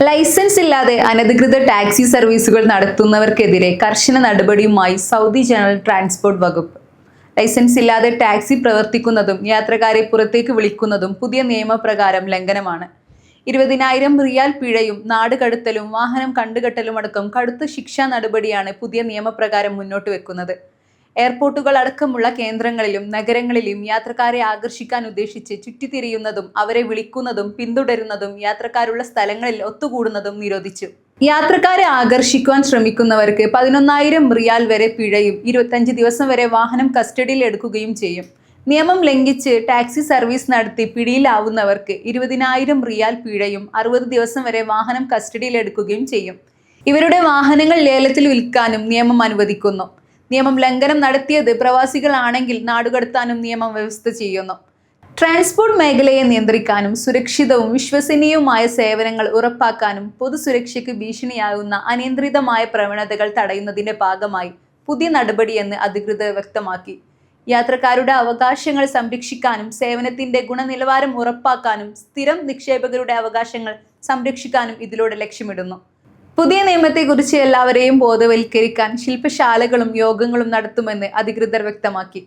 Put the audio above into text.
Licence ഇല്ലാതെ അനധികൃത taxi സർവീസുകൾ നടത്തുന്നവർക്കെതിരെ കർശന നടപടിയുമായി സൗദി ജനറൽ ട്രാൻസ്പോർട്ട് വകുപ്പ്. ലൈസൻസ് ഇല്ലാതെ ടാക്സി പ്രവർത്തിക്കുന്നതും യാത്രക്കാരെ പുറത്തേക്ക് വിളിക്കുന്നതും പുതിയ നിയമപ്രകാരം ലംഘനമാണ്. 20,000 റിയാൽ പിഴയും നാടുകടത്തലും വാഹനം കണ്ടുകെട്ടലുമടക്കം കടുത്ത ശിക്ഷാ നടപടിയാണ് പുതിയ നിയമപ്രകാരം മുന്നോട്ട് വെക്കുന്നത്. എയർപോർട്ടുകൾ അടക്കമുള്ള കേന്ദ്രങ്ങളിലും നഗരങ്ങളിലും യാത്രക്കാരെ ആകർഷിക്കാൻ ഉദ്ദേശിച്ച് ചുറ്റിത്തിരിയുന്നതും അവരെ വിളിക്കുന്നതും പിന്തുടരുന്നതും യാത്രക്കാരുള്ള സ്ഥലങ്ങളിൽ ഒത്തുകൂടുന്നതും നിരോധിച്ചു. യാത്രക്കാരെ ആകർഷിക്കുവാൻ ശ്രമിക്കുന്നവർക്ക് 11,000 റിയാൽ വരെ പിഴയും 25 ദിവസം വരെ വാഹനം കസ്റ്റഡിയിൽ എടുക്കുകയും ചെയ്യും. നിയമം ലംഘിച്ച് ടാക്സി സർവീസ് നടത്തി പിടിയിലാവുന്നവർക്ക് 20,000 റിയാൽ പിഴയും 60 ദിവസം വരെ വാഹനം കസ്റ്റഡിയിൽ എടുക്കുകയും ചെയ്യും. ഇവരുടെ വാഹനങ്ങൾ ലേലത്തിൽ വിൽക്കാനും നിയമം അനുവദിക്കുന്നു. നിയമം ലംഘനം നടത്തിയത് പ്രവാസികളാണെങ്കിൽ നാടുകടത്താനും നിയമം വ്യവസ്ഥ ചെയ്യുന്നു. ട്രാൻസ്പോർട്ട് മേഖലയെ നിയന്ത്രിക്കാനും സുരക്ഷിതവും വിശ്വസനീയവുമായ സേവനങ്ങൾ ഉറപ്പാക്കാനും പൊതുസുരക്ഷയ്ക്ക് ഭീഷണിയാകുന്ന അനിയന്ത്രിതമായ പ്രവണതകൾ തടയുന്നതിന്റെ ഭാഗമായി പുതിയ നടപടിയെന്ന് അധികൃതർ വ്യക്തമാക്കി. യാത്രക്കാരുടെ അവകാശങ്ങൾ സംരക്ഷിക്കാനും സേവനത്തിന്റെ ഗുണനിലവാരം ഉറപ്പാക്കാനും സ്ഥിരം നിക്ഷേപകരുടെ അവകാശങ്ങൾ സംരക്ഷിക്കാനും ഇതിലൂടെ ലക്ഷ്യമിടുന്നു. പുതിയ നിയമത്തെക്കുറിച്ച് എല്ലാവരെയും ബോധവൽക്കരിക്കാൻ ശില്പശാലകളും യോഗങ്ങളും നടത്തുമെന്ന് അധികൃതർ വ്യക്തമാക്കി.